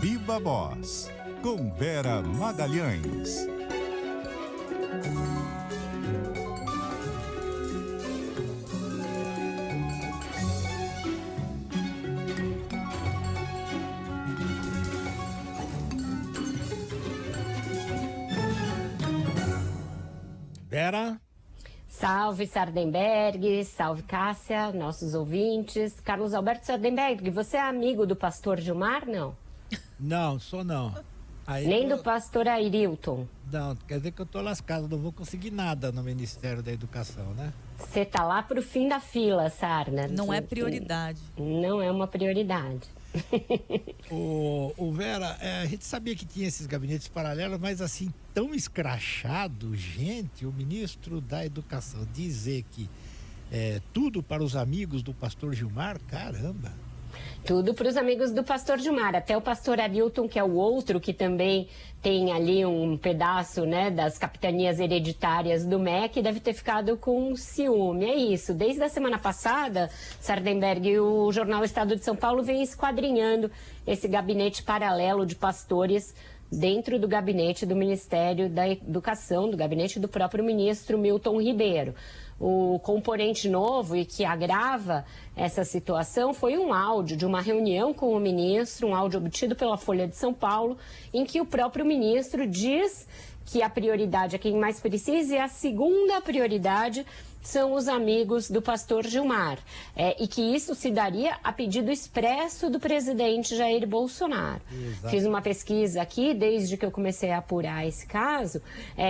Viva Voz, com Vera Magalhães. Vera? Salve Sardenberg, salve Cássia, nossos ouvintes. Carlos Alberto Sardenberg, você é amigo do pastor Gilmar, não? Não, sou não. Aí Nem do pastor Ailton? Não, quer dizer que eu tô lascado, não vou conseguir nada no Ministério da Educação, né? Você tá lá pro fim da fila, Sarna. Não é prioridade. Não é uma prioridade. O Vera, a gente sabia que tinha esses gabinetes paralelos, mas assim, tão escrachado, gente, o ministro da Educação dizer que tudo para os amigos do pastor Gilmar, caramba. Tudo para os amigos do pastor Gilmar, até o pastor Ailton, que é o outro que também tem ali um pedaço, né, das capitanias hereditárias do MEC, deve ter ficado com ciúme. É isso, desde a semana passada, Sardenberg, o jornal Estado de São Paulo vem esquadrinhando esse gabinete paralelo de pastores dentro do gabinete do Ministério da Educação, do gabinete do próprio ministro Milton Ribeiro. O componente novo e que agrava essa situação foi um áudio de uma reunião com o ministro, um áudio obtido pela Folha de São Paulo, em que o próprio ministro diz que a prioridade é quem mais precisa e a segunda prioridade são os amigos do pastor Gilmar, e que isso se daria a pedido expresso do presidente Jair Bolsonaro. Exato. Fiz uma pesquisa aqui, desde que eu comecei a apurar esse caso,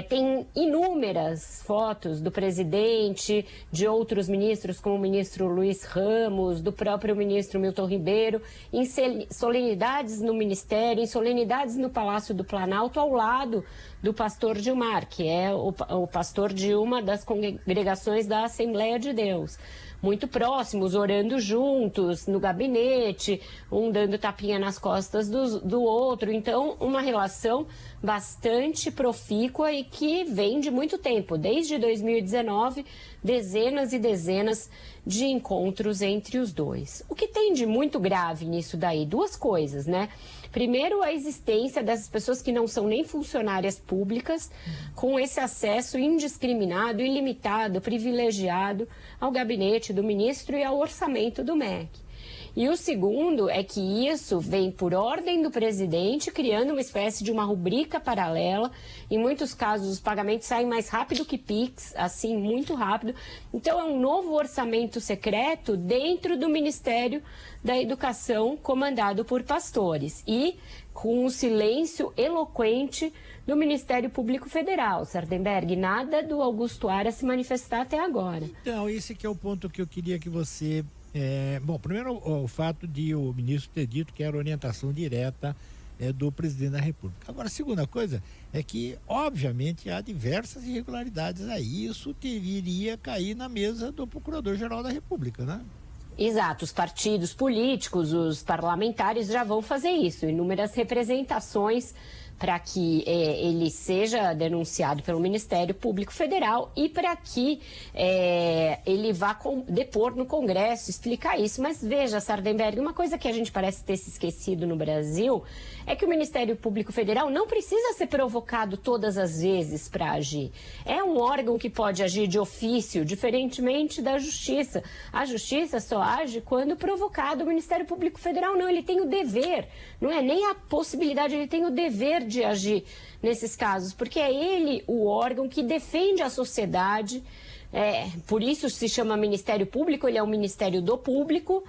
tem inúmeras fotos do presidente, de outros ministros, como o ministro Luiz Ramos, do próprio ministro Milton Ribeiro, em solenidades no Ministério, em solenidades no Palácio do Planalto, ao lado do pastor Gilmar, que é o pastor de uma das congregações da Assembleia de Deus. Muito próximos, orando juntos no gabinete, um dando tapinha nas costas do outro. Então, uma relação bastante profícua e que vem de muito tempo. Desde 2019, dezenas e dezenas de encontros entre os dois. O que tem de muito grave nisso daí? Duas coisas, né? Primeiro, a existência dessas pessoas que não são nem funcionárias públicas, com esse acesso indiscriminado, ilimitado, privilegiado ao gabinete do ministro e ao orçamento do MEC. E o segundo é que isso vem por ordem do presidente, criando uma espécie de uma rubrica paralela. Em muitos casos, os pagamentos saem mais rápido que Pix, assim, muito rápido. Então, é um novo orçamento secreto dentro do Ministério da Educação, comandado por pastores. E com o silêncio eloquente do Ministério Público Federal. Sardenberg, nada do Augusto Aras se manifestar até agora. Então, esse que é o ponto que eu queria que você... Bom, primeiro o fato de o ministro ter dito que era orientação direta do presidente da República. Agora, a segunda coisa é que, obviamente, há diversas irregularidades aí. Isso deveria cair na mesa do Procurador-Geral da República, né? Exato, os partidos políticos, os parlamentares já vão fazer isso, inúmeras representações para que ele seja denunciado pelo Ministério Público Federal e para que ele vá depor no Congresso, explicar isso. Mas veja, Sardenberg, uma coisa que a gente parece ter se esquecido no Brasil é que o Ministério Público Federal não precisa ser provocado todas as vezes para agir. É um órgão que pode agir de ofício, diferentemente da Justiça. A Justiça só age quando provocado. O Ministério Público Federal não, ele tem o dever, não é nem a possibilidade, ele tem o dever de agir nesses casos, porque é ele o órgão que defende a sociedade. Por isso se chama Ministério Público, ele é um Ministério do Público,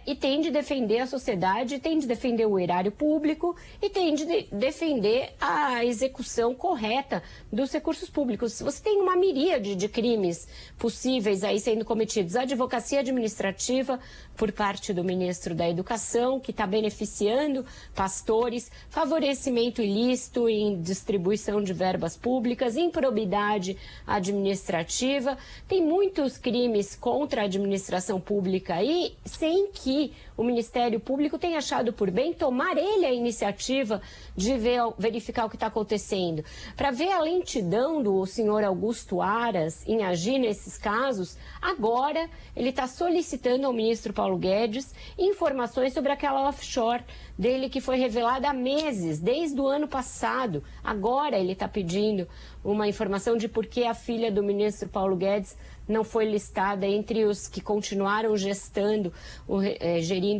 e tem de defender a sociedade, tem de defender o erário público e tem de defender a execução correta dos recursos públicos. Se você tem uma miríade de crimes possíveis aí sendo cometidos, a advocacia administrativa por parte do ministro da Educação, que está beneficiando pastores, favorecimento ilícito em distribuição de verbas públicas, improbidade administrativa, administrativa. Tem muitos crimes contra a administração pública aí, sem que o Ministério Público tenha achado por bem tomar ele a iniciativa de verificar o que está acontecendo. Para ver a lentidão do senhor Augusto Aras em agir nesses casos, agora ele está solicitando ao ministro Paulo Guedes informações sobre aquela offshore dele que foi revelada há meses, desde o ano passado. Agora ele está pedindo uma informação de por que a filha do ministro Paulo Guedes não foi listada entre os que continuaram gerindo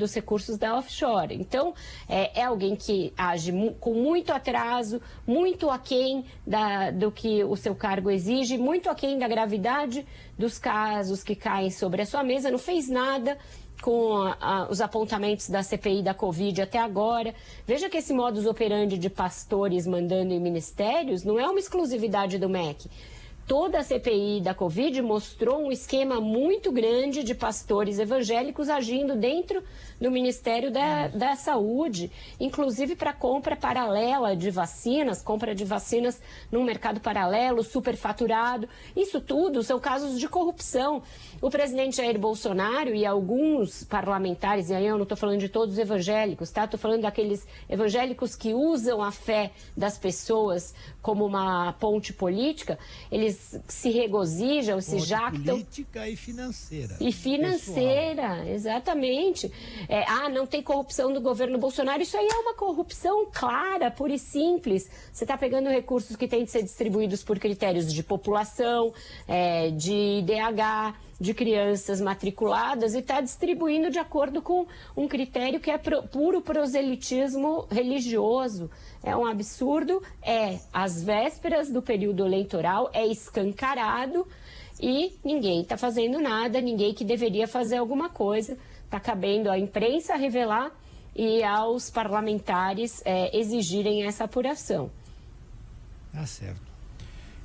os recursos da offshore. Então, é alguém que age com muito atraso, muito aquém do que o seu cargo exige, muito aquém da gravidade dos casos que caem sobre a sua mesa, não fez nada com os apontamentos da CPI da Covid até agora. Veja que esse modus operandi de pastores mandando em ministérios não é uma exclusividade do MEC. Toda a CPI da Covid mostrou um esquema muito grande de pastores evangélicos agindo dentro do Ministério da Saúde, inclusive para compra paralela de vacinas, compra de vacinas num mercado paralelo, superfaturado. Isso tudo são casos de corrupção. O presidente Jair Bolsonaro e alguns parlamentares, e aí eu não estou falando de todos os evangélicos, tá? Estou falando daqueles evangélicos que usam a fé das pessoas como uma ponte política, eles se regozijam, se jactam. Política e financeira. E financeira, pessoal. Exatamente. Não tem corrupção do governo Bolsonaro. Isso aí é uma corrupção clara, pura e simples. Você está pegando recursos que têm de ser distribuídos por critérios de população, de IDH, de crianças matriculadas, e está distribuindo de acordo com um critério que é puro proselitismo religioso. É um absurdo, às vésperas do período eleitoral, é escancarado e ninguém está fazendo nada, ninguém que deveria fazer alguma coisa. Está cabendo à imprensa revelar e aos parlamentares exigirem essa apuração. Tá certo.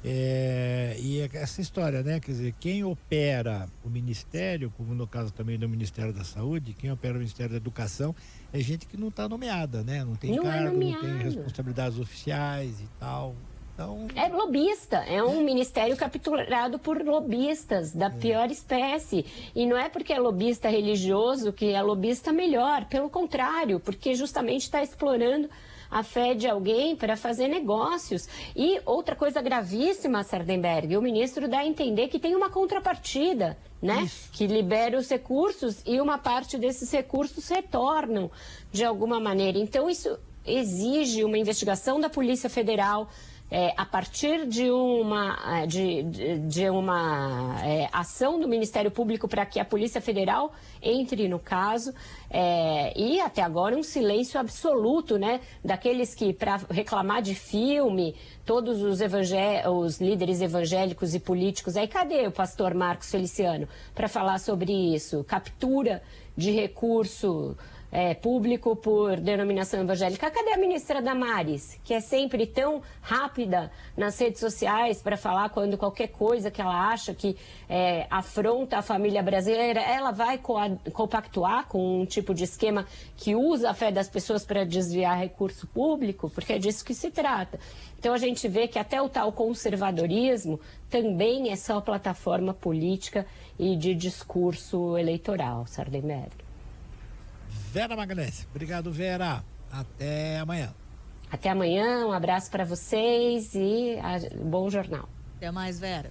E essa história, né? Quer dizer, quem opera o Ministério, como no caso também do Ministério da Saúde, quem opera o Ministério da Educação, é gente que não está nomeada, né? Não tem cargo, não tem responsabilidades oficiais e tal. Então... É lobista, é um ministério capturado por lobistas da pior espécie. E não é porque é lobista religioso que é lobista melhor, pelo contrário, porque justamente está explorando a fé de alguém para fazer negócios. E outra coisa gravíssima, Sardenberg, o ministro dá a entender que tem uma contrapartida, né? Isso. Que libera os recursos e uma parte desses recursos retornam de alguma maneira. Então isso exige uma investigação da Polícia Federal, a partir de uma ação do Ministério Público para que a Polícia Federal entre no caso, e até agora um silêncio absoluto, né, daqueles que, para reclamar de filme, todos os líderes evangélicos e políticos, aí cadê o pastor Marcos Feliciano para falar sobre isso? Captura de recurso público por denominação evangélica. Cadê a ministra Damares, que é sempre tão rápida nas redes sociais para falar quando qualquer coisa que ela acha que afronta a família brasileira, ela vai compactuar com um tipo de esquema que usa a fé das pessoas para desviar recurso público? Porque é disso que se trata. Então a gente vê que até o tal conservadorismo também é só plataforma política e de discurso eleitoral, Sardenberg. Vera Magalhães. Obrigado, Vera. Até amanhã. Até amanhã, um abraço para vocês e bom jornal. Até mais, Vera.